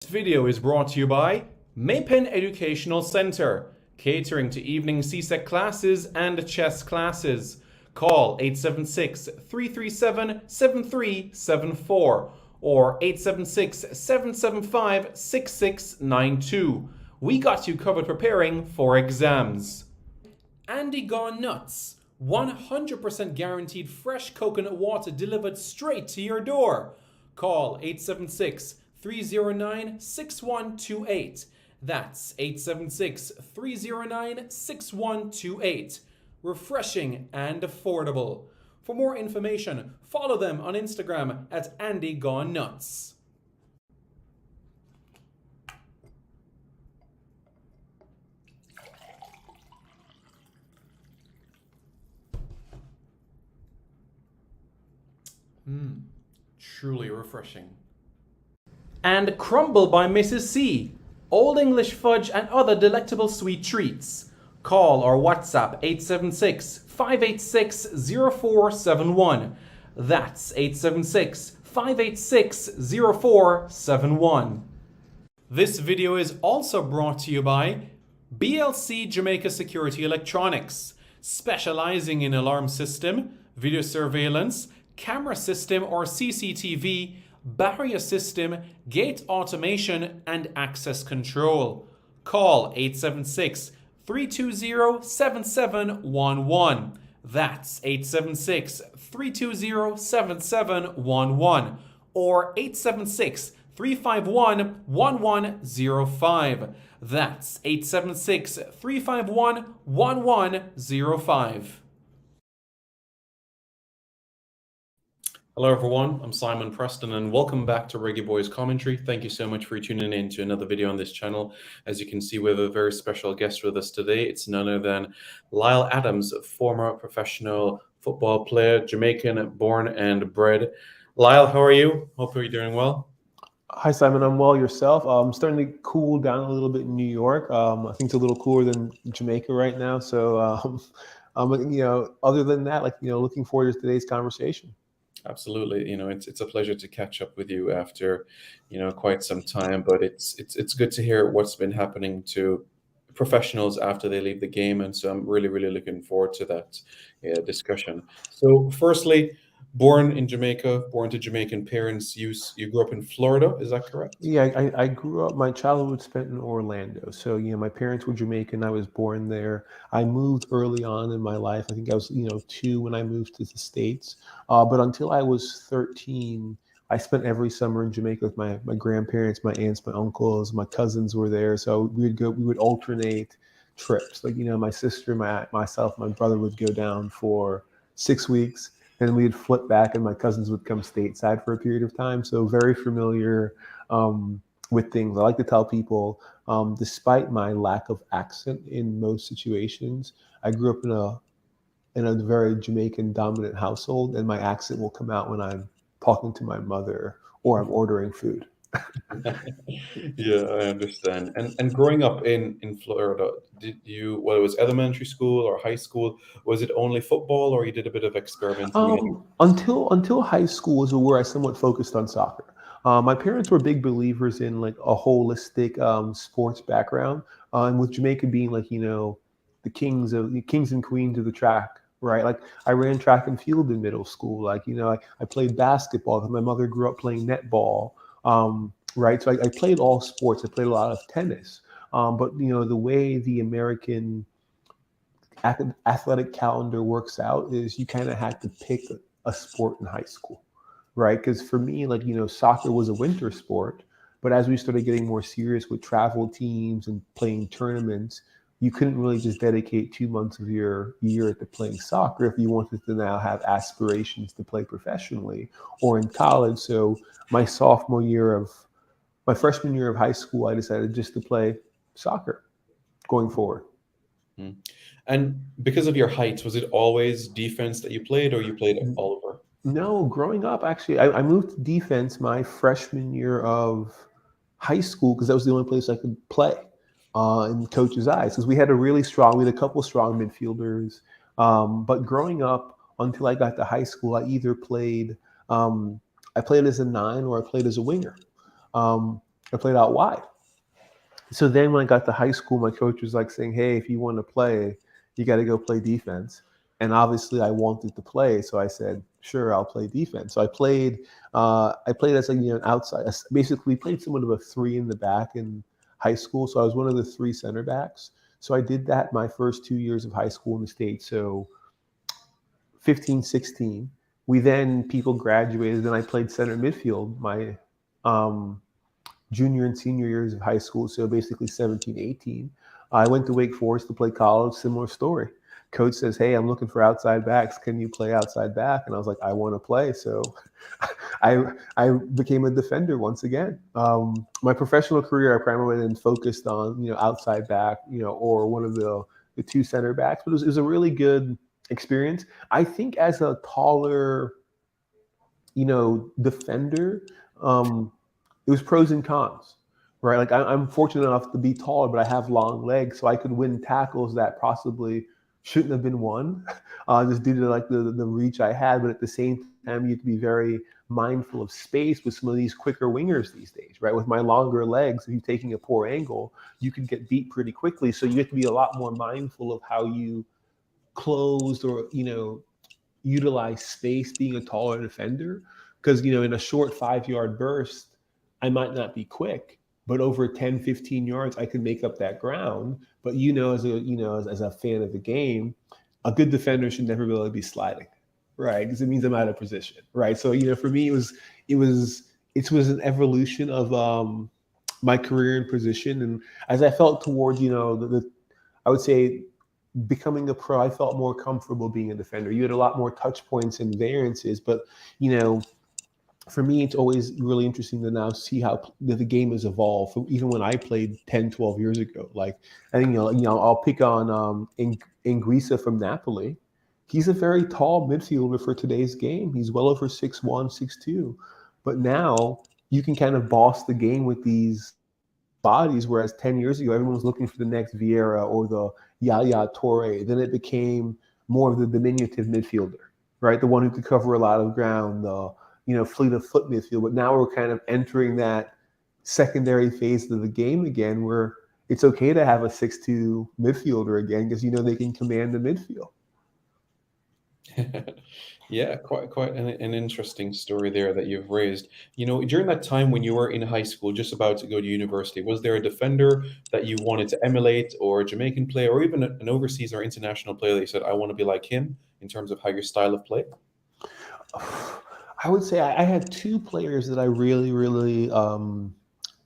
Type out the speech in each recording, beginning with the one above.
This video is brought to you by Maypen Educational Center, catering to evening CSEC classes and chess classes. Call 876-337-7374 or 876-775-6692. We got you covered preparing for exams. Andy Gone Nuts. 100% guaranteed fresh coconut water delivered straight to your door. Call 876-309-6128. That's 876-309-6128. Refreshing and affordable. For more information, follow them on Instagram at Andy Gone Nuts. Truly refreshing. And Crumble by Mrs. C. Old English fudge and other delectable sweet treats. Call or WhatsApp 876-586-0471. That's 876-586-0471. This video is also brought to you by BLC Jamaica Security Electronics, specializing in alarm system, video surveillance, camera system or CCTV, barrier system, gate automation, and access control. Call 876-320-7711. That's 876-320-7711 or 876-351-1105. That's 876-351-1105. Hello everyone, I'm Simon Preston and welcome back to Reggae Boyz Commentary. Thank you so much for tuning in to another video on this channel. As you can see, we have a very special guest with us today. It's none other than Lyle Adams, a former professional football player, Jamaican, born and bred. Lyle, how are you? Hope you're doing well. Hi, Simon. I'm well. Yourself? I'm starting to cool down a little bit in New York. I think it's a little cooler than Jamaica right now. So, other than that, looking forward to today's conversation. Absolutely. It's a pleasure to catch up with you after, quite some time, but it's good to hear what's been happening to professionals after they leave the game. And so I'm really, really looking forward to that discussion. So firstly, born in Jamaica, born to Jamaican parents, you grew up in Florida, is that correct? Yeah, I grew up, my childhood spent in Orlando. So, my parents were Jamaican. I was born there. I moved early on in my life. I think I was, 2 when I moved to the States. But until I was 13, I spent every summer in Jamaica with my grandparents, my aunts, my uncles, my cousins were there. So we would alternate trips. My sister, myself, my brother would go down for 6 weeks. And we'd flip back and my cousins would come stateside for a period of time. So very familiar with things. I like to tell people, despite my lack of accent in most situations, I grew up in a very Jamaican dominant household, and my accent will come out when I'm talking to my mother or I'm ordering food. Yeah, I understand. And growing up in Florida, well, it was elementary school or high school, was it only football or you did a bit of experimenting? Until high school was where I somewhat focused on soccer. My parents were big believers in like a holistic sports background, and with Jamaica being the kings and queens of the track, right? Like I ran track and field in middle school. I played basketball. My mother grew up playing netball, right? So I played all sports. I played a lot of tennis, but the way the American athletic calendar works out is you kind of had to pick a sport in high school, right? Because for me, soccer was a winter sport, but as we started getting more serious with travel teams and playing tournaments, you couldn't really just dedicate 2 months of your year to playing soccer if you wanted to now have aspirations to play professionally or in college. So my freshman year of high school, I decided just to play soccer going forward. And because of your height, was it always defense that you played or you played all over? No, growing up, actually, I moved to defense my freshman year of high school because that was the only place I could play in coach's eyes. Because we had a couple strong midfielders. But growing up, until I got to high school, I played as a 9 or I played as a winger. I played out wide. So then when I got to high school, my coach was like saying, "Hey, if you want to play, you got to go play defense." And obviously, I wanted to play, so I said, "Sure, I'll play defense." So I played. I played as an outside. Basically, played somewhat of a three in the back in high school. So I was one of the three center backs. So I did that my first 2 years of high school in the States. So 15, 16. We then people graduated, and I played center midfield my um, junior and senior years of high school, so basically 17, 18. I went to Wake Forest to play college, similar story. Coach says, "Hey, I'm looking for outside backs. Can you play outside back?" And I was like, "I want to play." So I became a defender once again. My professional career, I primarily then focused on outside back, or one of the two center backs. But it was a really good experience. I think as a taller, defender, it was pros and cons, right? Like I'm fortunate enough to be taller, but I have long legs, so I could win tackles that possibly shouldn't have been won, just due to like the reach I had. But at the same time, you have to be very mindful of space with some of these quicker wingers these days, right? With my longer legs, if you're taking a poor angle, you can get beat pretty quickly. So you have to be a lot more mindful of how you closed or utilize space being a taller defender, because in a short 5 yard burst I might not be quick, but over 10, 15 yards I can make up that ground. But as a fan of the game, a good defender should never really be sliding, right? Because it means I'm out of position, right? So for me it was an evolution of my career and position. And as I felt towards the I would say becoming a pro, I felt more comfortable being a defender. You had a lot more touch points and variances, but you know, for me, it's always really interesting to now see how the game has evolved from even when I played 10, 12 years ago. Like, I think, I'll pick on Ingrisa from Napoli. He's a very tall midfielder for today's game. He's well over 6'1", 6'2". But now you can kind of boss the game with these bodies, whereas 10 years ago, everyone was looking for the next Vieira or the Yaya Toure. Then it became more of the diminutive midfielder, right? The one who could cover a lot of ground, the fleet of foot midfield. But now we're kind of entering that secondary phase of the game again, where it's okay to have a 6'2" midfielder again because they can command the midfield. Yeah, quite an interesting story there that you've raised. During that time when you were in high school, just about to go to university, was there a defender that you wanted to emulate, or a Jamaican player, or even an overseas or international player that you said, "I want to be like him" in terms of how your style of play? I would say I had two players that I really, really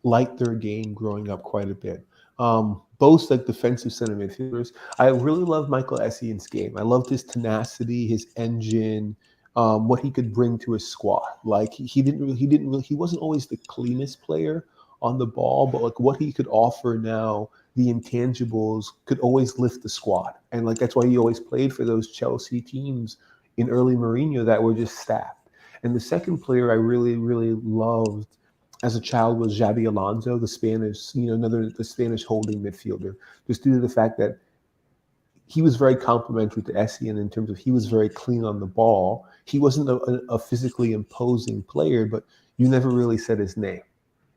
liked their game growing up quite a bit. Both like defensive center midfielders. I really loved Michael Essien's game. I loved his tenacity, his engine, what he could bring to his squad. Like he wasn't always the cleanest player on the ball, but like what he could offer now, the intangibles could always lift the squad. And like that's why he always played for those Chelsea teams in early Mourinho that were just stacked. And the second player I really, really loved as a child was Xabi Alonso, the Spanish, the Spanish holding midfielder, just due to the fact that he was very complimentary to Essien in terms of he was very clean on the ball. He wasn't a physically imposing player, but you never really said his name,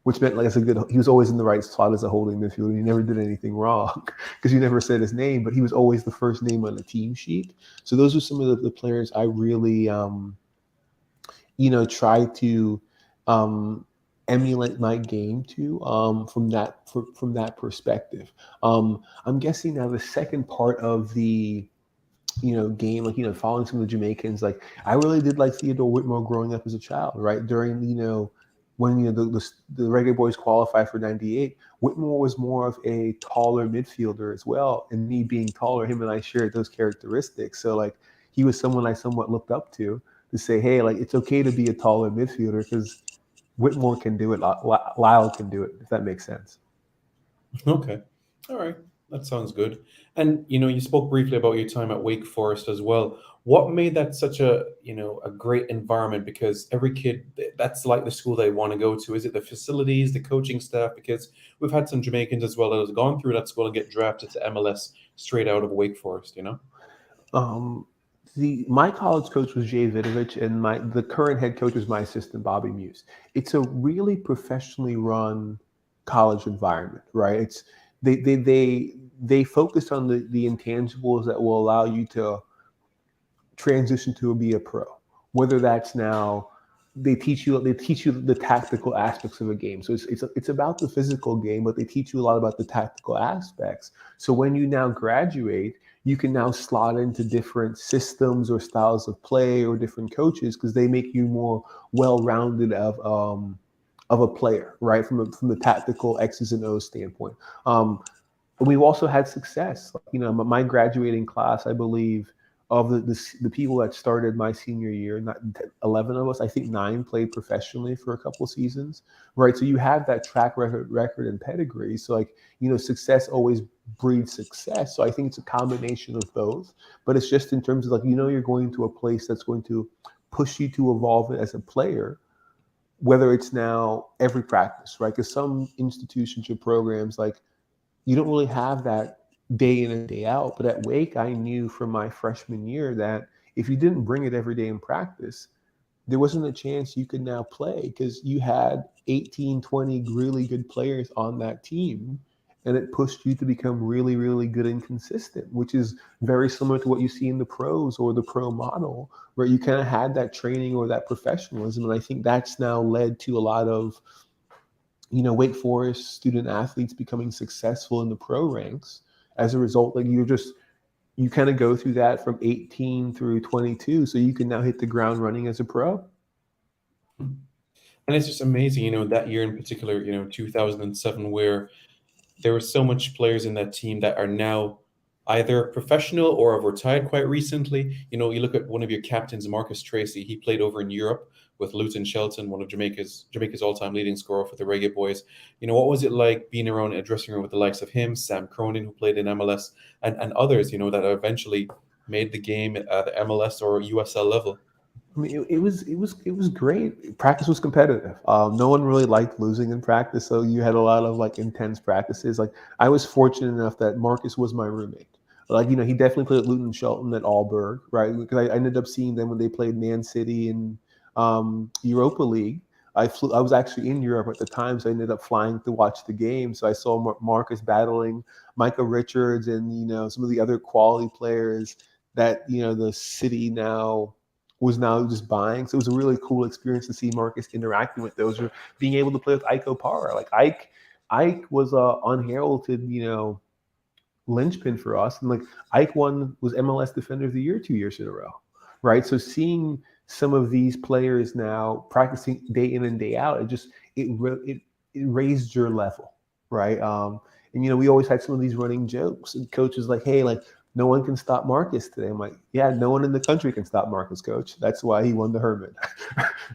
which meant like he was always in the right spot as a holding midfielder. He never did anything wrong because you never said his name, but he was always the first name on the team sheet. So those are some of the players I really, try to emulate my game to from that perspective. I'm guessing now the second part of the game, like following some of the Jamaicans, like I really did like Theodore Whitmore growing up as a child, right? During when the Reggae Boys qualified for '98, Whitmore was more of a taller midfielder as well, and me being taller, him and I shared those characteristics. So like he was someone I somewhat looked up to say, hey, like it's okay to be a taller midfielder because Whitmore can do it, Lyle can do it, if that makes sense. Okay. All right. That sounds good. And you spoke briefly about your time at Wake Forest as well. What made that such a great environment? Because every kid, that's like the school they want to go to. Is it the facilities, the coaching staff? Because we've had some Jamaicans as well that has gone through that school and get drafted to MLS straight out of Wake Forest. Um, my college coach was Jay Vidovich, and the current head coach was my assistant Bobby Muse. It's a really professionally run college environment, right? It's they focused on the intangibles that will allow you to transition to be a pro. Whether that's now they teach you the tactical aspects of a game. So it's about the physical game, but they teach you a lot about the tactical aspects. So when you now graduate, you can now slot into different systems or styles of play or different coaches because they make you more well-rounded of a player, right? From the tactical X's and O's standpoint. We've also had success. You know, my graduating class, I believe, of the people that started my senior year, not 11 of us, I think 9 played professionally for a couple of seasons, right? So you have that track record and pedigree. So like, you know, success always breeds success. So I think it's a combination of both, but it's just in terms of like, you know, you're going to a place that's going to push you to evolve as a player, whether it's now every practice, right? Because some institutions or programs, like, you don't really have that day in and day out. But at Wake, I knew from my freshman year that if you didn't bring it every day in practice, there wasn't a chance you could now play because you had 18, 20 really good players on that team. And it pushed you to become really, really good and consistent, which is very similar to what you see in the pros or the pro model, where you kind of had that training or that professionalism. And I think that's now led to a lot of, you know, Wake Forest student athletes becoming successful in the pro ranks as a result. Like you kind of go through that from 18 through 22, so you can now hit the ground running as a pro. And it's just amazing, that year in particular, 2007, where there were so much players in that team that are now either professional or have retired quite recently. You look at one of your captains, Marcus Tracy. He played over in Europe with Luton Shelton, one of Jamaica's all-time leading scorer for the Reggae Boyz. What was it like being around a dressing room with the likes of him, Sam Cronin, who played in MLS, and others, that eventually made the game at the MLS or USL level? I mean, it was great. Practice was competitive. No one really liked losing in practice, so you had a lot of like intense practices. Like I was fortunate enough that Marcus was my roommate. Like, he definitely played at Luton Shelton at Allberg, right? Because I ended up seeing them when they played Man City in Europa League. I was actually in Europe at the time, so I ended up flying to watch the game. So I saw Marcus battling Micah Richards and some of the other quality players that the city was now just buying. So it was a really cool experience to see Marcus interacting with those or being able to play with Ike Opara. Like Ike was a unheralded, linchpin for us. And like Ike was MLS Defender of the Year 2 years in a row, right? So seeing some of these players now practicing day in and day out, it raised your level, right? And we always had some of these running jokes, and coaches like, hey, like, no one can stop Marcus today. I'm like, yeah, no one in the country can stop Marcus, coach. That's why he won the Herman,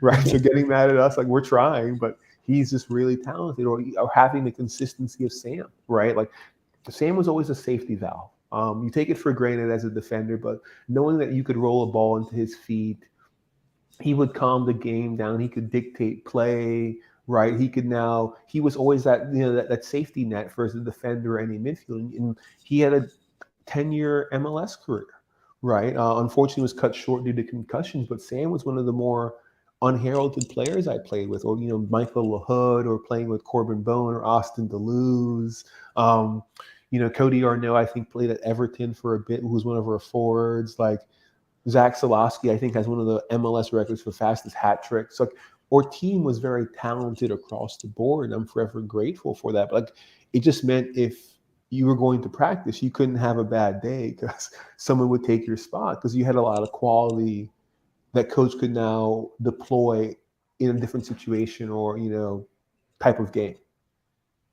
right? So getting mad at us, like, we're trying, but he's just really talented. Or having the consistency of Sam, right? Like, Sam was always a safety valve. You take it for granted as a defender, but knowing that you could roll a ball into his feet, he would calm the game down. He could dictate play, right? He was always that safety net for the defender or any midfield. And he had a 10-year MLS career, right? Unfortunately, was cut short due to concussions, but Sam was one of the more unheralded players I played with, or Michael LaHood, or playing with Corbin Bone or Austin Deleuze. Cody Arnaud, I think, played at Everton for a bit, who was one of our forwards. Like Zach Solosky, I think, has one of the MLS records for fastest hat tricks. So, like, our team was very talented across the board, and I'm forever grateful for that. But like, it just meant if you were going to practice, you couldn't have a bad day because someone would take your spot, because you had a lot of quality that coach could now deploy in a different situation or type of game.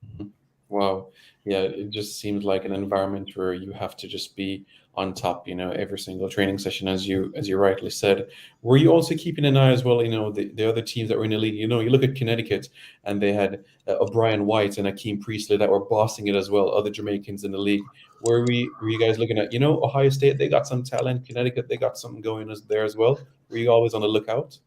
Mhm. Wow. Yeah, it just seems like an environment where you have to just be on top, every single training session, as you rightly said. Were you also keeping an eye as well, the other teams that were in the league? You look at Connecticut, and they had O'Brien White and Akeem Priestley that were bossing it as well, other Jamaicans in the league. Were you guys looking at, Ohio State, they got some talent, Connecticut, they got something going there as well? Were you always on the lookout?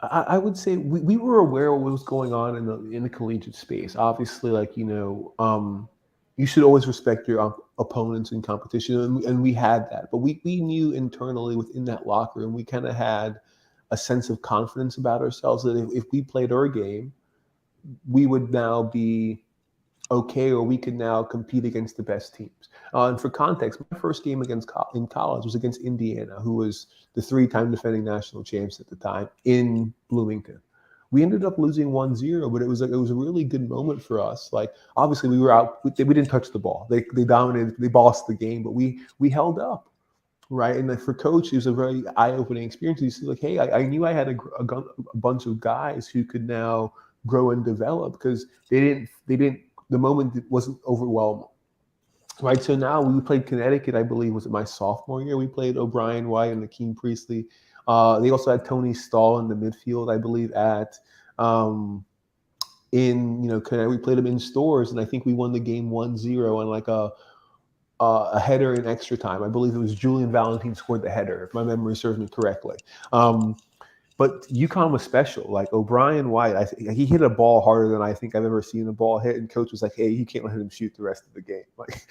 I would say we were aware of what was going on in the collegiate space. Obviously, like, you should always respect your opponents in competition, and we had that. But we knew internally within that locker room, we kind of had a sense of confidence about ourselves that if we played our game, we would now be okay, or we can now compete against the best teams. And for context, my first game in college was against Indiana, who was the three-time defending national champs at the time in Bloomington. We ended up losing 1-0, but it was a really good moment for us. Like obviously we were out, we didn't touch the ball. They dominated, they bossed the game, but we held up. Right, and for coach, it was a very eye-opening experience. You see, like, hey, I knew I had a bunch of guys who could now grow and develop because they didn't the moment wasn't overwhelming. Right, so now we played Connecticut. I believe was it my sophomore year. We played O'Brien White and Akeem Priestley. They also had Tony Stahl in the midfield, I believe, at in Connecticut. We played them in stores, and I think we won the game 1-0 on like a header in extra time. I believe it was Julian Valentine scored the header, if my memory serves me correctly. But UConn was special. Like O'Brien White, he hit a ball harder than I think I've ever seen a ball hit. And coach was like, "Hey, you can't let him shoot the rest of the game. Like,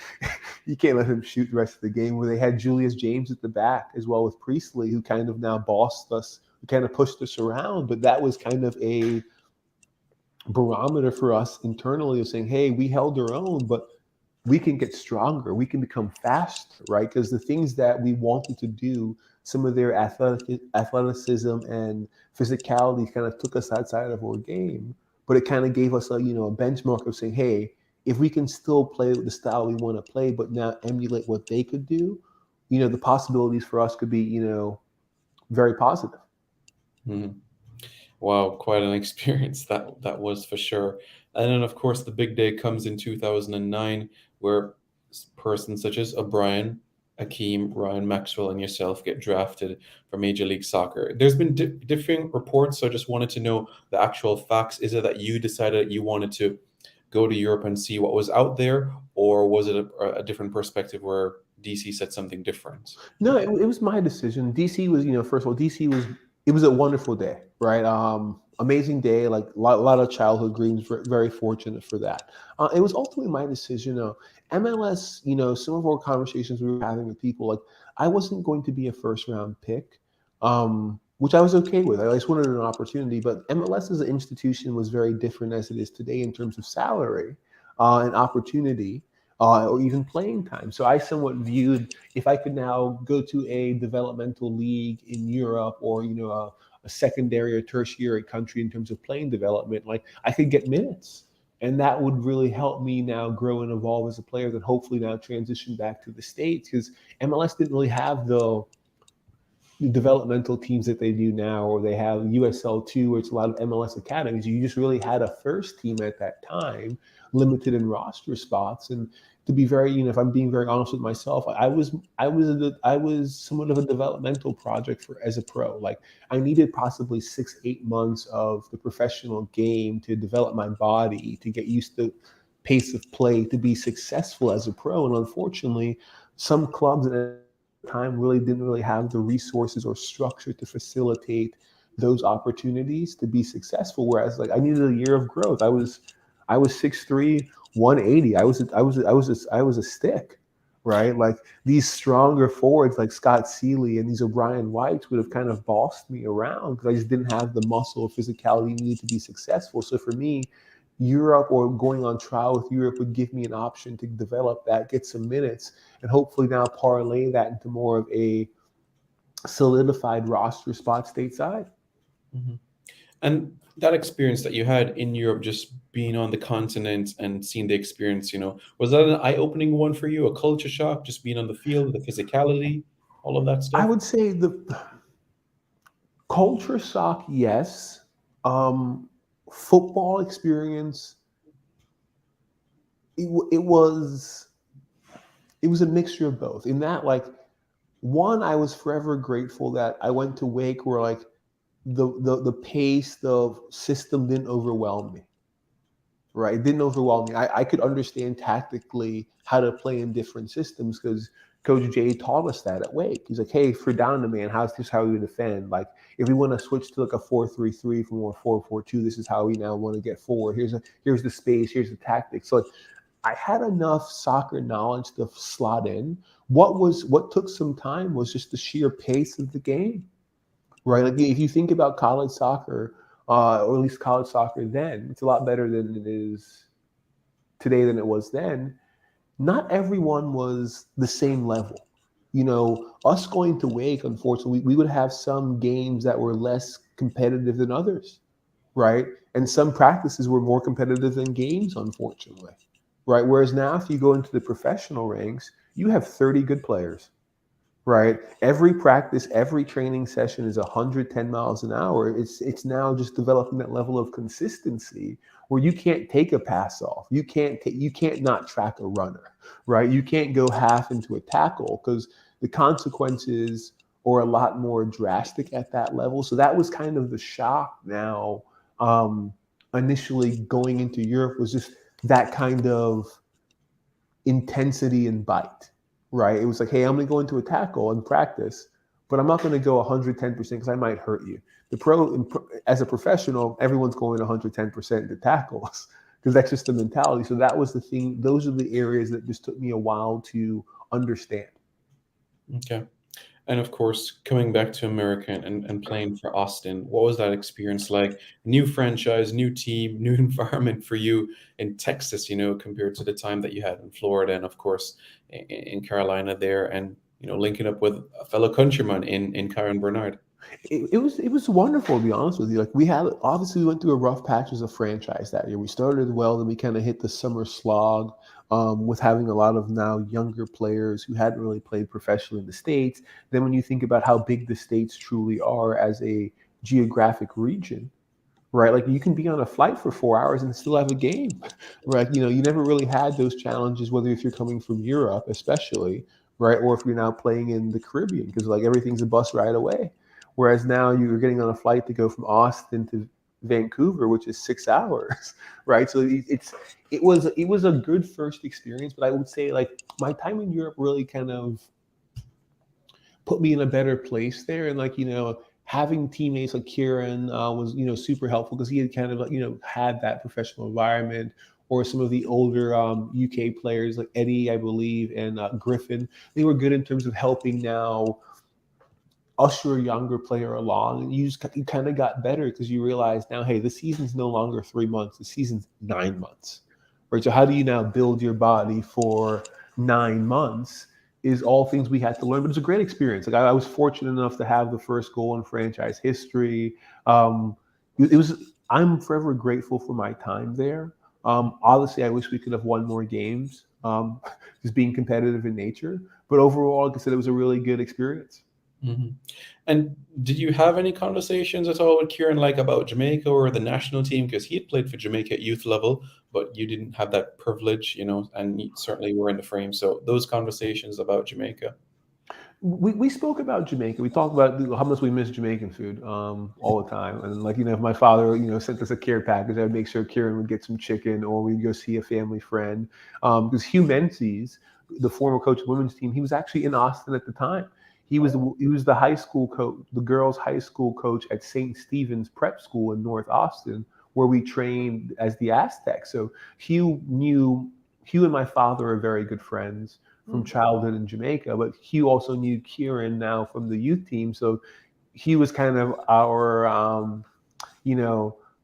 you can't let him shoot the rest of the game." Where they had Julius James at the back as well with Priestley, who kind of now bossed us, who kind of pushed us around. But that was kind of a barometer for us internally of saying, "Hey, we held our own, but we can get stronger. We can become faster, right?" Because the things that we wanted to do, some of their athleticism and physicality kind of took us outside of our game. But it kind of gave us a benchmark of saying, hey, if we can still play with the style we want to play, but now emulate what they could do, the possibilities for us could be, very positive. Mhm. Wow, quite an experience that was for sure. And then of course the big day comes in 2009 where persons such as O'Brien, Akeem, Ryan Maxwell, and yourself get drafted for Major League Soccer. There's been differing reports, so I just wanted to know the actual facts. Is it that you decided that you wanted to go to Europe and see what was out there, or was it a different perspective where DC said something different? No, it was my decision. DC was, first of all, DC was, it was a wonderful day, right? Amazing day, like a lot of childhood dreams. Very fortunate for that. It was ultimately my decision. MLS, some of our conversations we were having with people, like I wasn't going to be a first round pick, which I was okay with. I just wanted an opportunity, but MLS as an institution was very different as it is today in terms of salary and opportunity. Or even playing time. So I somewhat viewed if I could now go to a developmental league in Europe or a secondary or tertiary country in terms of playing development, like I could get minutes, and that would really help me now grow and evolve as a player. That hopefully now transition back to the States because MLS didn't really have the developmental teams that they do now, or they have USL2, where it's a lot of MLS academies. You just really had a first team at that time, limited in roster spots. And to be very, if I'm being very honest with myself, I was somewhat of a developmental project for as a pro. Like I needed possibly 6-8 months of the professional game to develop my body, to get used to pace of play, to be successful as a pro. And unfortunately, some clubs at time really didn't really have the resources or structure to facilitate those opportunities to be successful. Whereas like I needed a year of growth. I was 6'3", 180. I was a stick, right? Like these stronger forwards like Scott Seeley and these O'Brien Whites would have kind of bossed me around because I just didn't have the muscle or physicality needed to be successful. So for me, Europe or going on trial with Europe would give me an option to develop that, get some minutes, and hopefully now parlay that into more of a solidified roster spot stateside. Mhm. And that experience that you had in Europe, just being on the continent and seeing the experience, was that an eye-opening one for you? A culture shock, just being on the field, the physicality, all of that I stuff? would say the culture shock, yes. Um, Football experience, it was a mixture of both. In that, like, one, I was forever grateful that I went to Wake where like the pace, the system didn't overwhelm me. Right, it didn't overwhelm me. I could understand tactically how to play in different systems because Coach Jay taught us that at Wake. He's like, hey, for down the man, how's this how we defend? Like, if we want to switch to like a 4-3-3 from a 4-4-2, this is how we now want to get forward. Here's the space, here's the tactics. So like, I had enough soccer knowledge to slot in. What took some time was just the sheer pace of the game, right? Like if you think about college soccer, or at least college soccer then, it's a lot better than it is today than it was then, not everyone was the same level. Us going to Wake, unfortunately, we would have some games that were less competitive than others, right? And some practices were more competitive than games, unfortunately, right? Whereas now, if you go into the professional ranks, you have 30 good players, right? Every practice, every training session is 110 miles an hour. It's now just developing that level of consistency where you can't take a pass off. You can't not track a runner, right? You can't go half into a tackle because the consequences are a lot more drastic at that level. So that was kind of the shock now. Initially going into Europe was just that kind of intensity and bite, right? It was like, hey, I'm going to go into a tackle and practice, but I'm not going to go 110% because I might hurt you. As a professional, everyone's going 110% to tackles because that's just the mentality. So that was the thing. Those are the areas that just took me a while to understand. Okay. And of course, coming back to America and playing for Austin, what was that experience like? New franchise, new team, new environment for you in Texas, compared to the time that you had in Florida and, of course, in Carolina there, and, linking up with a fellow countryman in Kyron Bernard. It was wonderful, to be honest with you. Like, we went through a rough patch as a franchise that year. We started well, then we kind of hit the summer slog, with having a lot of now younger players who hadn't really played professionally in the States. Then when you think about how big the States truly are as a geographic region, right? Like, you can be on a flight for 4 hours and still have a game, right? You never really had those challenges, whether if you're coming from Europe, especially, right, or if you're now playing in the Caribbean, because like everything's a bus ride away. Whereas now you're getting on a flight to go from Austin to Vancouver, which is 6 hours, right? So it was a good first experience, but I would say like my time in Europe really kind of put me in a better place there. And like, having teammates like Kieran was, super helpful because he had kind of, had that professional environment, or some of the older UK players like Eddie, I believe, and Griffin. They were good in terms of helping now usher a younger player along. And you kind of got better because you realize now, hey, the season's no longer 3 months, the season's 9 months, right? So how do you now build your body for 9 months is all things we had to learn. But it's a great experience. Like, I was fortunate enough to have the first goal in franchise history. I'm forever grateful for my time there. Obviously, I wish we could have won more games, just being competitive in nature. But overall, like I said, it was a really good experience. Hmm. And did you have any conversations at all with Kieran, like about Jamaica or the national team? Because he had played for Jamaica at youth level, but you didn't have that privilege, and you certainly were in the frame. So those conversations about Jamaica. We spoke about Jamaica. We talked about how much we miss Jamaican food all the time. And like, if my father, sent us a care package, I'd make sure Kieran would get some chicken, or we'd go see a family friend. Because Hugh Menzies, the former coach of the women's team, he was actually in Austin at the time. He was the high school coach, the girls' high school coach at St. Stephen's Prep School in North Austin, where we trained as the Aztecs. So Hugh and my father are very good friends from childhood in Jamaica, but Hugh also knew Kieran now from the youth team. So he was kind of our,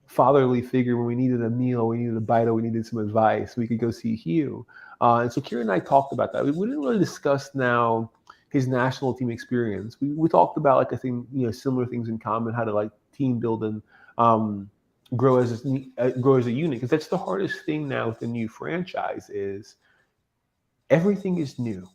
fatherly figure when we needed a meal, we needed a bite, or we needed some advice. We could go see Hugh. And so Kieran and I talked about that. We didn't really discuss now his national team experience. We talked about, like, I think, similar things in common, how to like team build and grow as a unit, because that's the hardest thing now with the new franchise is everything is new,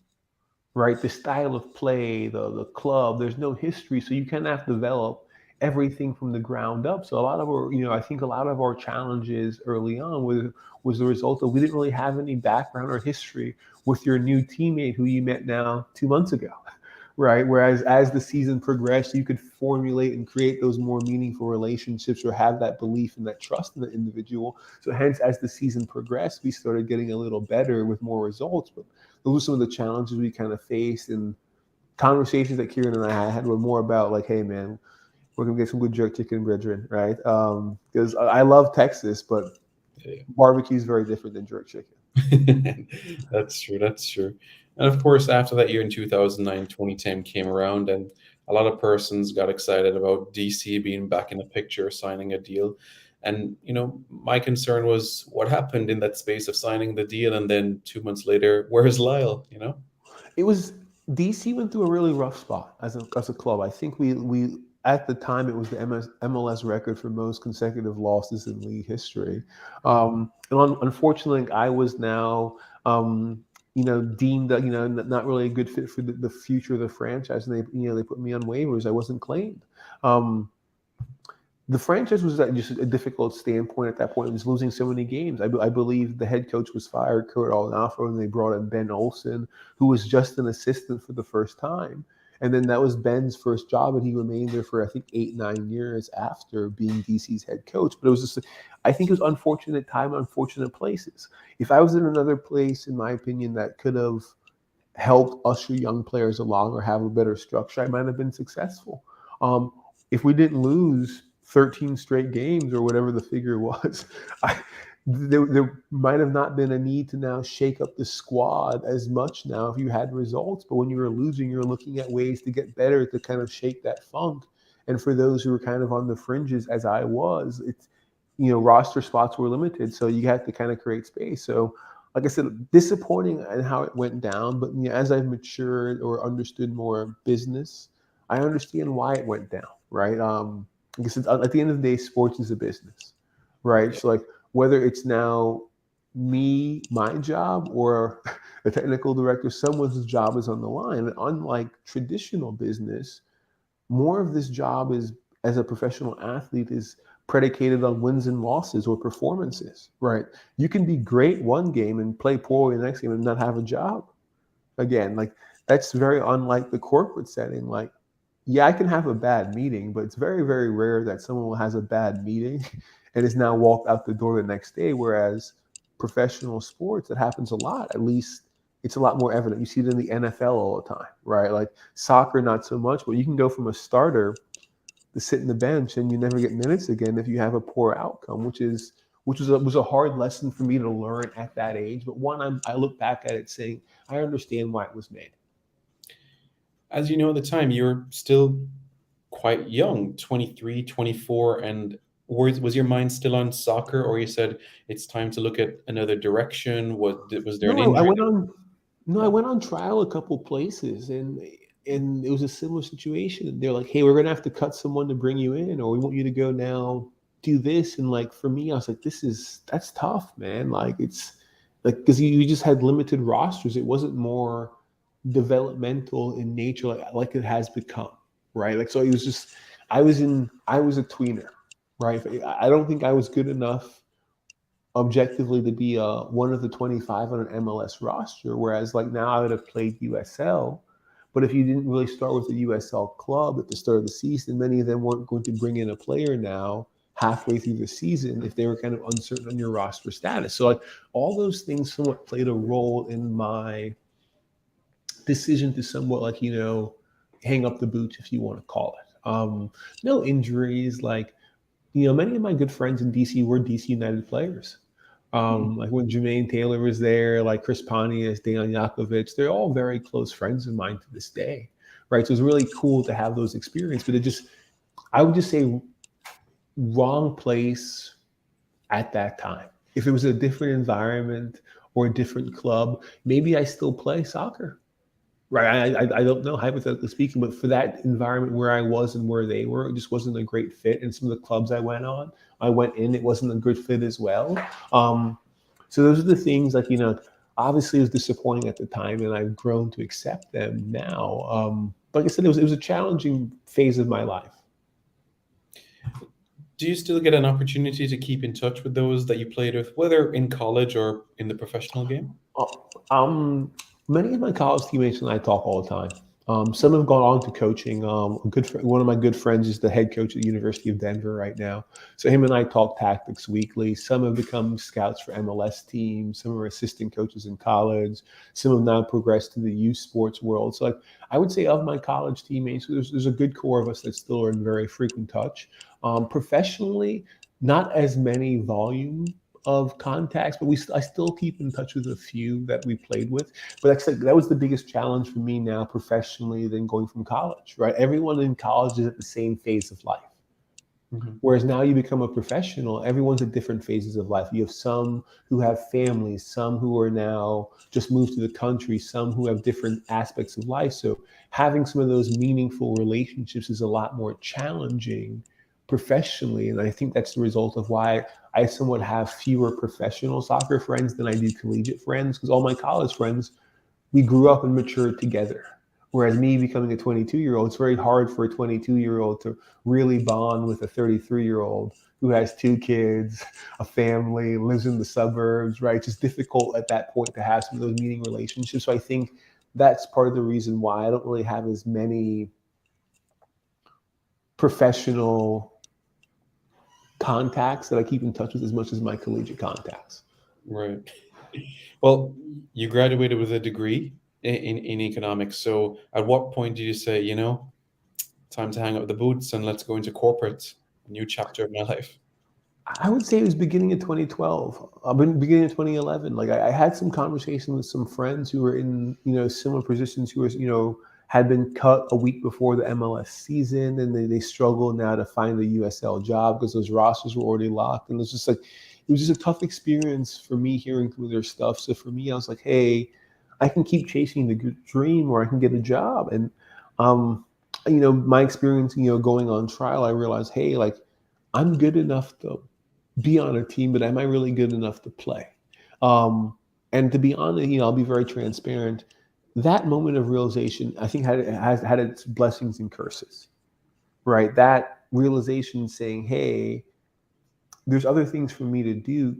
right? The style of play, the club, there's no history, so you kind of have to develop everything from the ground up. So a lot of our, I think a lot of our challenges early on was the result of we didn't really have any background or history with your new teammate who you met now 2 months ago, right? Whereas as the season progressed, you could formulate and create those more meaningful relationships, or have that belief and that trust in the individual. So hence, as the season progressed, we started getting a little better with more results. But those are some of the challenges we kind of faced, and conversations that Kieran and I had were more about like, hey man, we're gonna get some good jerk chicken, brethren, right? Because I love Texas, but Yeah. barbecue is very different than jerk chicken. That's true. That's true. And of course, after that year in 2009, 2010 came around, and a lot of persons got excited about DC being back in the picture, signing a deal. And my concern was what happened in that space of signing the deal, and then 2 months later, where's Lyle? It was DC went through a really rough spot as a club. I think we at the time it was the MLS record for most consecutive losses in league history. Unfortunately, I was now deemed not really a good fit for the future of the franchise, and they put me on waivers. I wasn't claimed. Um, the franchise was at just a difficult standpoint at that point. It was losing so many games. I believe the head coach was fired, Kurt Alnafro, and they brought in Ben Olsen, who was just an assistant for the first time. And then that was Ben's first job, and he remained there for, I think, 8-9 years after being DC's head coach. But it was just, I think it was unfortunate time, unfortunate places. If I was in another place, in my opinion, that could have helped usher young players along or have a better structure, I might have been successful. If we didn't lose 13 straight games or whatever the figure was, there might have not been a need to now shake up the squad as much now if you had results. But when you were losing, you're looking at ways to get better to kind of shake that funk. And for those who were kind of on the fringes, as I was, it's roster spots were limited, so you had to kind of create space. So, like I said, disappointing in how it went down. But as I've matured or understood more business, I understand why it went down. Right. Like I said, at the end of the day, sports is a business, right? Yeah. So like whether it's now me, my job, or a technical director, someone's job is on the line. And unlike traditional business, more of this job is, as a professional athlete, is predicated on wins and losses or performances, right? You can be great one game and play poorly the next game and not have a job. Again, like that's very unlike the corporate setting. Like, yeah, I can have a bad meeting, but it's very, very rare that someone has a bad meeting and is now walked out the door the next day. Whereas professional sports, it happens a lot. At least it's a lot more evident. You see it in the NFL all the time, right? Like soccer, not so much, but you can go from a starter to sit in the bench and you never get minutes again if you have a poor outcome, which was a hard lesson for me to learn at that age. But I look back at it saying I understand why it was made. As you know, at the time, you're still quite young, 23, 24, and was your mind still on soccer, or you said it's time to look at another direction? Was there an No, I injury went that? on. No, I Yeah. went on trial a couple places, and it was a similar situation. They're like, "Hey, we're gonna have to cut someone to bring you in, or we want you to go now do this." And like for me, I was like, that's tough, man. Like it's like because you just had limited rosters. It wasn't more developmental in nature like it has become, right? Like so, it was just I was a tweener, right? I don't think I was good enough objectively to be one of the 25 on an MLS roster. Whereas like now I would have played USL, but if you didn't really start with the USL club at the start of the season, many of them weren't going to bring in a player now halfway through the season if they were kind of uncertain on your roster status. So like all those things somewhat played a role in my decision to somewhat like hang up the boots if you want to call it. No injuries like many of my good friends in DC were DC United players. Hmm. Like when Jermaine Taylor was there, like Chris Pontius, Dejan Jakovic, they're all very close friends of mine to this day, right? So it's really cool to have those experiences, but I would just say wrong place at that time. If it was a different environment or a different club, maybe I still play soccer. Right. I don't know, hypothetically speaking, but for that environment where I was and where they were, it just wasn't a great fit. And some of the clubs I went in, it wasn't a good fit as well. So those are the things like, obviously it was disappointing at the time and I've grown to accept them now. Like I said, it was a challenging phase of my life. Do you still get an opportunity to keep in touch with those that you played with, whether in college or in the professional game? Uh, Um, Many of my college teammates and I talk all the time. Some have gone on to coaching. One of my good friends is the head coach at the University of Denver right now. So him and I talk tactics weekly. Some have become scouts for MLS teams. Some are assistant coaches in college. Some have now progressed to the youth sports world. So like, I would say of my college teammates, there's a good core of us that still are in very frequent touch. Professionally, not as many volume of contacts, but I still keep in touch with a few that we played with. But that was the biggest challenge for me now professionally than going from college, right? Everyone in college is at the same phase of life. Mhm. Whereas now you become a professional, everyone's at different phases of life. You have some who have families, some who are now just moved to the country, some who have different aspects of life. So having some of those meaningful relationships is a lot more challenging professionally. And I think that's the result of why I somewhat have fewer professional soccer friends than I do collegiate friends, because all my college friends, we grew up and matured together. Whereas me becoming a 22-year-old, it's very hard for a 22-year-old to really bond with a 33-year-old who has two kids, a family, lives in the suburbs, right? It's just difficult at that point to have some of those meaning relationships. So I think that's part of the reason why I don't really have as many professional contacts that I keep in touch with as much as my collegiate contacts. Right. Well, you graduated with a degree in economics. So at what point did you say, time to hang up the boots and let's go into corporate, a new chapter of my life? I would say it was beginning of 2012, beginning of 2011. Like I had some conversation with some friends who were in, similar positions who were, had been cut a week before the MLS season, and they struggled now to find a USL job because those rosters were already locked. And it was just a tough experience for me hearing through their stuff. So for me, I was like, hey, I can keep chasing the dream, or I can get a job. And, my experience, going on trial, I realized, hey, like I'm good enough to be on a team, but am I really good enough to play? And to be honest, I'll be very transparent. That moment of realization, I think, has had its blessings and curses, right? That realization saying, hey, there's other things for me to do,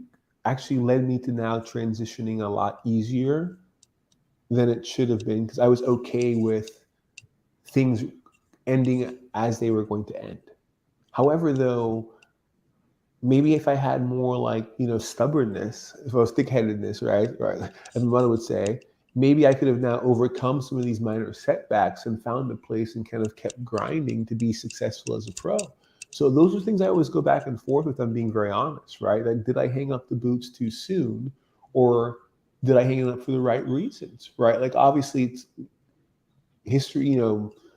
actually led me to now transitioning a lot easier than it should have been, because I was okay with things ending as they were going to end. However, though, maybe if I had more like, stubbornness, if I was thick-headedness, right, as my mother would say, maybe I could have now overcome some of these minor setbacks and found a place and kind of kept grinding to be successful as a pro. So those are things I always go back and forth with. I'm being very honest, right? Like, did I hang up the boots too soon, or did I hang it up for the right reasons, right? Like, obviously, it's history,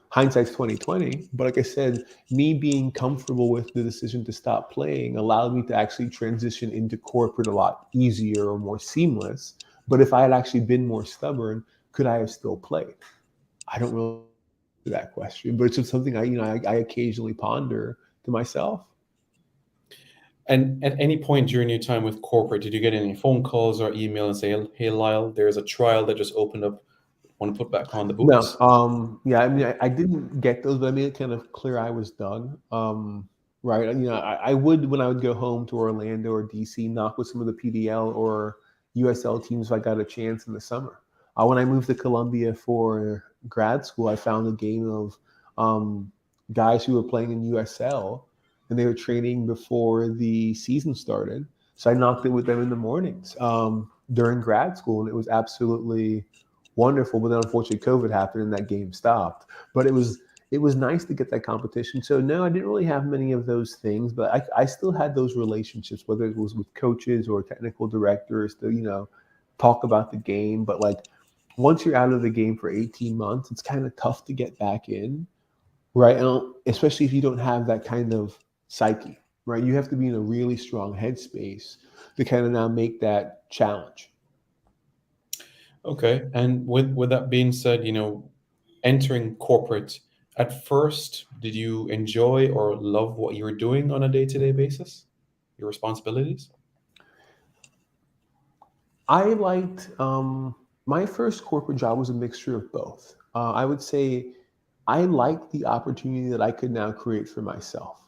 hindsight's 2020. But like I said, me being comfortable with the decision to stop playing allowed me to actually transition into corporate a lot easier or more seamless. But if I had actually been more stubborn, could I have still played? I don't really know that question, but it's just something I occasionally ponder to myself. And at any point during your time with corporate, did you get any phone calls or email and say, "Hey, Lyle, there's a trial that just opened up. Want to put back on the No, boots?" yeah, I mean, I didn't get those, but I made it kind of clear I was done. Right, I would, when I would go home to Orlando or DC, knock with some of the PDL or USL teams if I got a chance in the summer. When I moved to Columbia for grad school, I found a game of guys who were playing in USL, and they were training before the season started. So I knocked it with them in the mornings during grad school, and it was absolutely wonderful. But then unfortunately COVID happened and that game stopped. But it was nice to get that competition. So no, I didn't really have many of those things, but I still had those relationships, whether it was with coaches or technical directors, to talk about the game. But like, once you're out of the game for 18 months, it's kind of tough to get back in, right? And especially if you don't have that kind of psyche, right? You have to be in a really strong headspace to kind of now make that challenge. Okay. And with that being said, entering corporate, at first, did you enjoy or love what you were doing on a day-to-day basis? Your responsibilities? I liked my first corporate job was a mixture of both. I would say I liked the opportunity that I could now create for myself,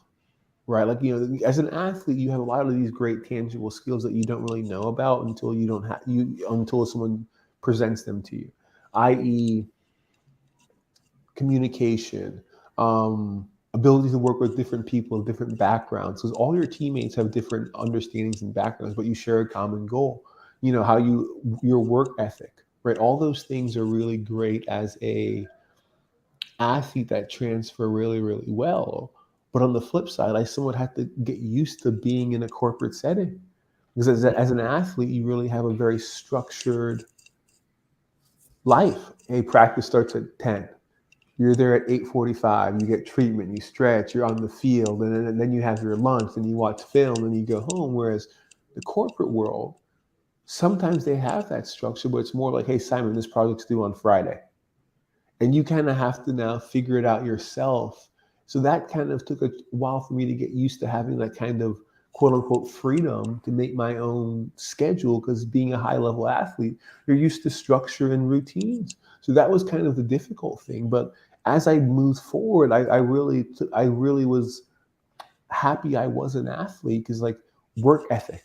right? Like, as an athlete, you have a lot of these great tangible skills that you don't really know about until you don't have you until someone presents them to you, i.e., communication, ability to work with different people, different backgrounds, because all your teammates have different understandings and backgrounds, but you share a common goal. How your work ethic, right? All those things are really great as a athlete that transfer really, really well. But on the flip side, I somewhat had to get used to being in a corporate setting, because as an athlete, you really have a very structured life. Hey, practice starts at 10. You're there at 8:45. You get treatment. You stretch. You're on the field, and then you have your lunch, and you watch film, and you go home. Whereas the corporate world, sometimes they have that structure, but it's more like, hey, Simon, this project's due on Friday. And you kind of have to now figure it out yourself. So that kind of took a while for me to get used to having that kind of quote unquote freedom to make my own schedule, because being a high level athlete, you're used to structure and routines. So that was kind of the difficult thing. But as I moved forward, I really was happy I was an athlete, because like work ethic,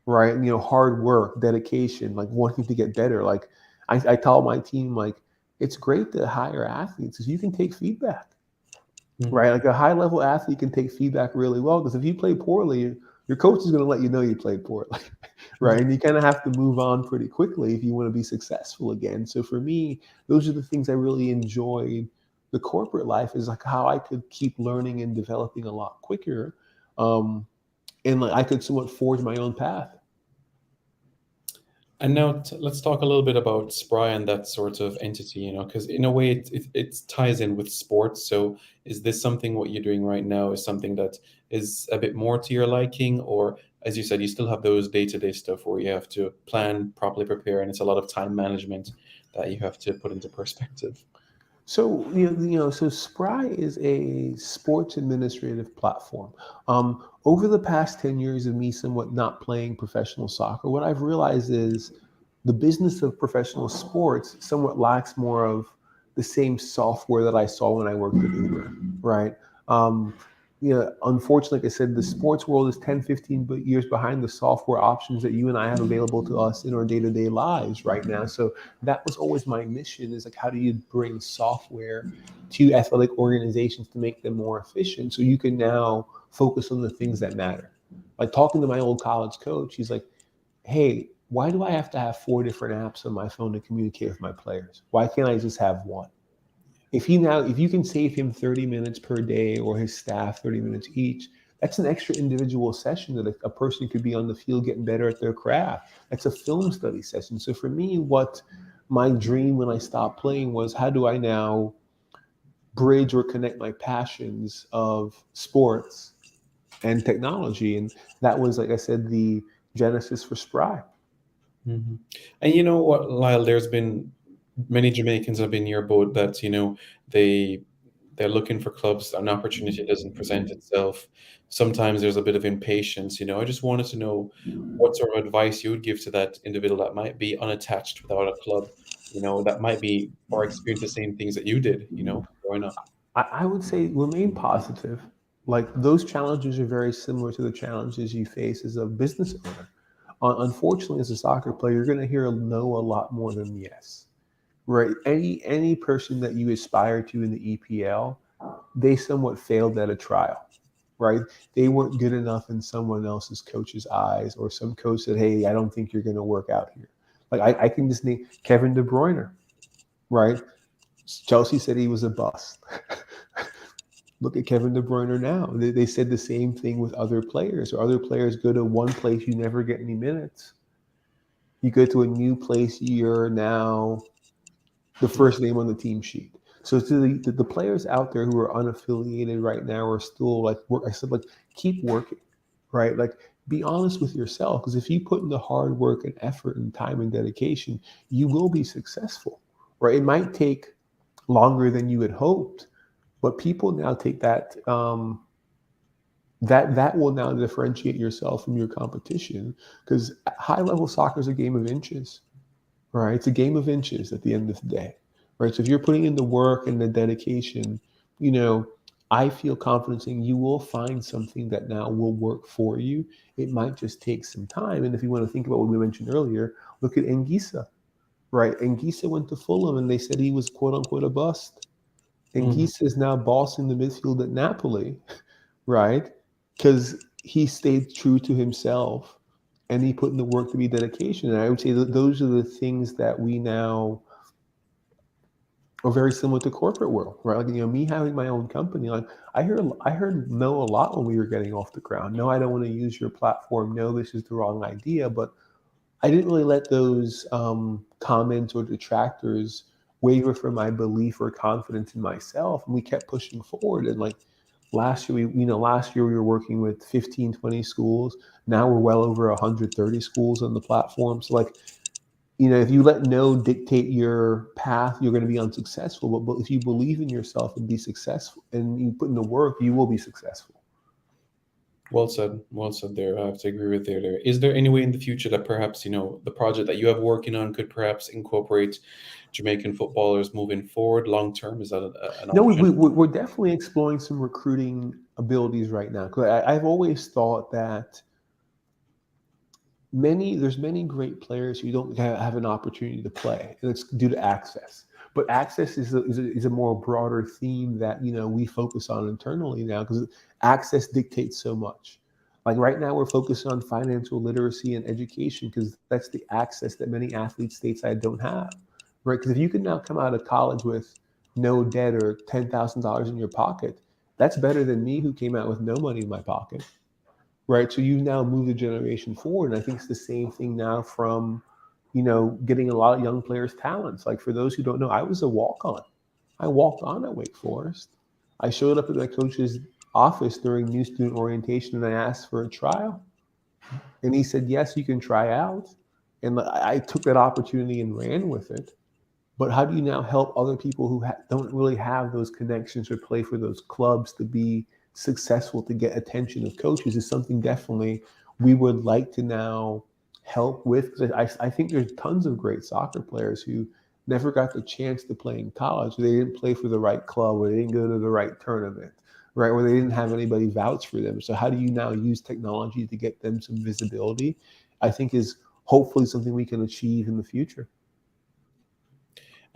right? Hard work, dedication, like wanting to get better. Like I tell my team, like, it's great to hire athletes because you can take feedback, Mhm. right? Like a high level athlete can take feedback really well, because if you play poorly, your coach is going to let you know you played poorly, right? And you kind of have to move on pretty quickly if you want to be successful again. So for me, those are the things I really enjoyed. The corporate life is like how I could keep learning and developing a lot quicker. Um, and like I could somewhat forge my own path. And now let's talk a little bit about Spry and that sort of entity, because in a way it ties in with sports. So is this something what you're doing right now is something that is a bit more to your liking, or as you said, you still have those day-to-day stuff where you have to plan, properly prepare, and it's a lot of time management that you have to put into perspective. So so Spry is a sports administrative platform. Over the past 10 years of me somewhat not playing professional soccer, what I've realized is the business of professional sports somewhat lacks more of the same software that I saw when I worked at Uber, right? Um, Unfortunately, like I said, the sports world is 10, 15 years behind the software options that you and I have available to us in our day-to-day lives right now. So that was always my mission, is like, how do you bring software to athletic organizations to make them more efficient so you can now focus on the things that matter? Like talking to my old college coach, he's like, hey, why do I have to have four different apps on my phone to communicate with my players? Why can't I just have one? If you can save him 30 minutes per day, or his staff 30 minutes each, that's an extra individual session that a person could be on the field getting better at their craft. That's a film study session. So for me, what my dream when I stopped playing was, how do I now bridge or connect my passions of sports and technology? And that was, like I said, the genesis for Spry. Mhm. And you know what, Lyle, there's been many Jamaicans have been in your boat that, they they're looking for clubs, an opportunity doesn't present itself. Sometimes there's a bit of impatience. I just wanted to know what sort of advice you would give to that individual that might be unattached without a club, that might be or experience the same things that you did, growing up. I would say remain positive. Like those challenges are very similar to the challenges you face as a business owner. Unfortunately, as a soccer player, you're going to hear no a lot more than yes. Right? Any person that you aspire to in the EPL, they somewhat failed at a trial. Right? They weren't good enough in someone else's coach's eyes, or some coach said, "Hey, I don't think you're going to work out here." Like I can just name Kevin De Bruyne. Right? Chelsea said he was a bust. Look at Kevin De Bruyne now. They said the same thing with other players. Or other players go to one place, you never get any minutes. You go to a new place, you're now the first name on the team sheet. So to the players out there who are unaffiliated right now are still like work. I said, like, keep working, right? Like, be honest with yourself, because if you put in the hard work and effort and time and dedication, you will be successful, right? It might take longer than you had hoped, but people now take that will now differentiate yourself from your competition, because high level soccer is a game of inches, right? It's a game of inches at the end of the day, right? So if you're putting in the work and the dedication, you know, I feel confident saying you will find something that now will work for you. It might just take some time. And if you want to think about what we mentioned earlier, look at Engisa, right? Engisa went to Fulham and they said he was quote unquote a bust. Mhm. Engisa is now bossing the midfield at Napoli, right? Because he stayed true to himself and he put in the work to be dedication. And I would say that those are the things that we now are very similar to corporate world, right? Like, me having my own company, like I heard no a lot when we were getting off the ground. No, I don't want to use your platform. No, this is the wrong idea. But I didn't really let those comments or detractors waver from my belief or confidence in myself. And we kept pushing forward. And like last year we were working with 15, 20 schools. Now we're well over 130 schools on the platform. So like, if you let no dictate your path, you're going to be unsuccessful. But if you believe in yourself and be successful and you put in the work, you will be successful. Well said. Well said there. I have to agree with you there. Is there any way in the future that perhaps, the project that you have working on could perhaps incorporate Jamaican footballers moving forward long term? Is that an No, option? we're definitely exploring some recruiting abilities right now. Because I've always thought that there's many great players who don't have an opportunity to play, and it's due to access. But access is a more broader theme that we focus on internally now, because access dictates so much. Like right now, we're focused on financial literacy and education because that's the access that many athletes stateside don't have, right? Because if you can now come out of college with no debt or $10,000 in your pocket, that's better than me who came out with no money in my pocket, right? So you now move the generation forward. And I think it's the same thing now from, getting a lot of young players' talents. Like for those who don't know, I was a walk-on. I walked on at Wake Forest. I showed up at my coach's office during new student orientation and I asked for a trial. And he said, yes, you can try out. And I took that opportunity and ran with it. But how do you now help other people who don't really have those connections or play for those clubs to be successful, to get attention of coaches, is something definitely we would like to now help with. Because I think there's tons of great soccer players who never got the chance to play in college. They didn't play for the right club, or they didn't go to the right tournament, right? Or they didn't have anybody vouch for them. So how do you now use technology to get them some visibility? I think is hopefully something we can achieve in the future.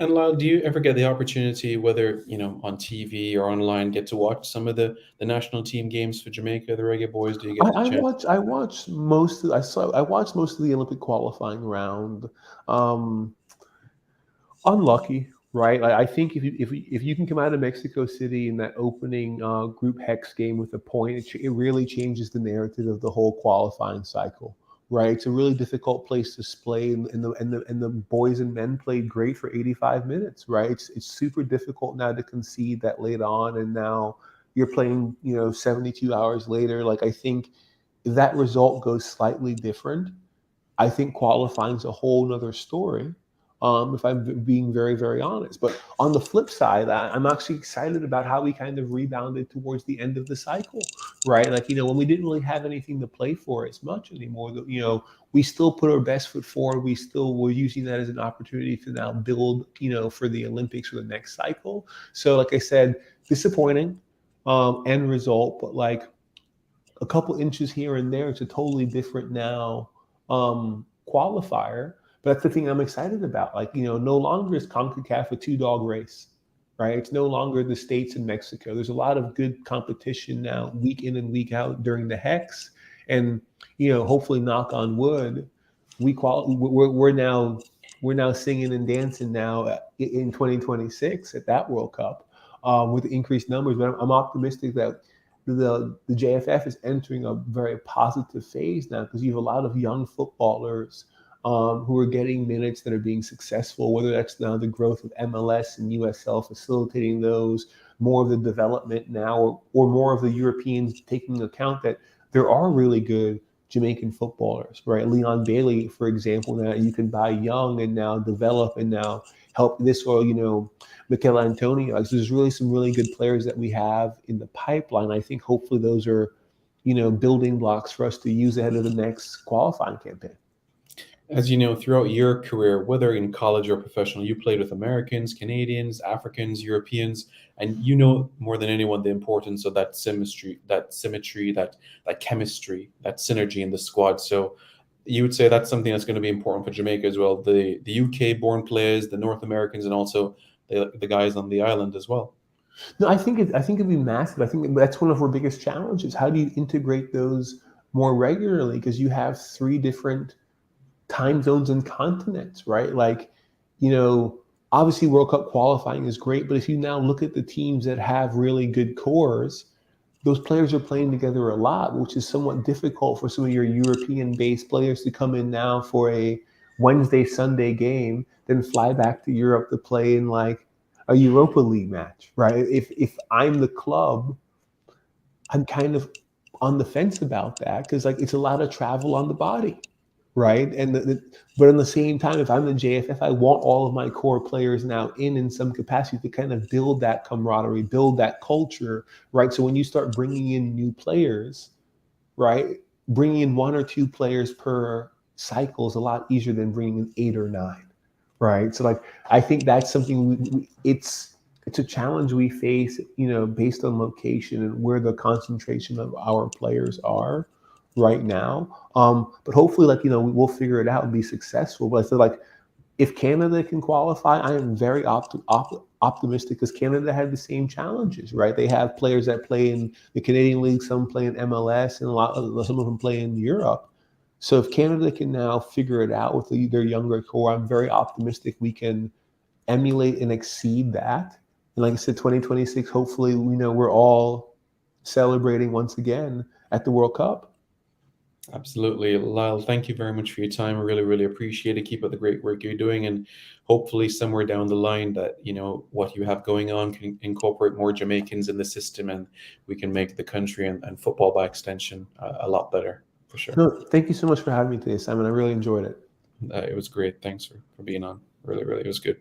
And Lyle, do you ever get the opportunity, whether on TV or online, get to watch some of the national team games for Jamaica, the Reggae Boys? Do you I, get the I chance? watch I watched most of, I watched most of the Olympic qualifying round. Um, Unlucky, right? I think if you can come out of Mexico City in that opening Group Hex game with a point, it really changes the narrative of the whole qualifying cycle, right? It's a really difficult place to play, and the boys and men played great for 85 minutes, right? It's super difficult now to concede that late on, and now you're playing 72 hours later. Like I think if that result goes slightly different, I think qualifying is a whole nother story. If I'm being very, very honest. But on the flip side, I'm actually excited about how we kind of rebounded towards the end of the cycle, right? Like, when we didn't really have anything to play for as much anymore, we still put our best foot forward. We still were using that as an opportunity to now build, for the Olympics or the next cycle. So, like I said, disappointing end result, but like a couple inches here and there, it's a totally different now qualifier. But that's the thing I'm excited about. Like, no longer is CONCACAF a two-dog race, right? It's no longer the States and Mexico. There's a lot of good competition now, week in and week out during the Hex. And, hopefully, knock on wood, we're now singing and dancing now in 2026 at that World Cup with increased numbers. But I'm optimistic that the JFF is entering a very positive phase now, because you have a lot of young footballers who are getting minutes that are being successful, whether that's now the growth of MLS and USL facilitating those, more of the development now, or more of the Europeans taking account that there are really good Jamaican footballers, right? Leon Bailey, for example, now you can buy young and now develop and now help this, or, Mikel Antonio. Like, so there's really some really good players that we have in the pipeline. I think hopefully those are, building blocks for us to use ahead of the next qualifying campaign. As you know, throughout your career, whether in college or professional, you played with Americans, Canadians, Africans, Europeans, and you know more than anyone the importance of that symmetry, that chemistry, that synergy in the squad. So you would say that's something that's going to be important for Jamaica as well. The UK born players, the North Americans, and also the guys on the island as well. No, I think it'd be massive. I think that's one of our biggest challenges. How do you integrate those more regularly? Because you have three different time zones and continents, right? Like, obviously World Cup qualifying is great, but if you now look at the teams that have really good cores, those players are playing together a lot, which is somewhat difficult for some of your European-based players to come in now for a Wednesday, Sunday game, then fly back to Europe to play in like a Europa League match, right? If I'm the club, I'm kind of on the fence about that because like it's a lot of travel on the body, right? But at the same time, if I'm the JFF, I want all of my core players now in some capacity to kind of build that camaraderie, build that culture, right? So when you start bringing in new players, right, bringing in 1 or 2 players per cycle is a lot easier than bringing in 8 or 9, right? So like I think that's something it's a challenge we face, based on location and where the concentration of our players are right now. But hopefully, like we'll figure it out and be successful. But I feel like if Canada can qualify, I am very optimistic because Canada had the same challenges, right? They have players that play in the Canadian League, some play in MLS, and some of them play in Europe. So if Canada can now figure it out with their younger core, I'm very optimistic we can emulate and exceed that. And like I said, 2026, hopefully, we're all celebrating once again at the World Cup. Absolutely. Lyle, thank you very much for your time. I really, really appreciate it. Keep up the great work you're doing. And hopefully, somewhere down the line, that, what you have going on can incorporate more Jamaicans in the system, and we can make the country and football by extension a lot better, for sure. No, thank you so much for having me today, Simon. I really enjoyed it. It was great. Thanks for being on. Really, really, it was good.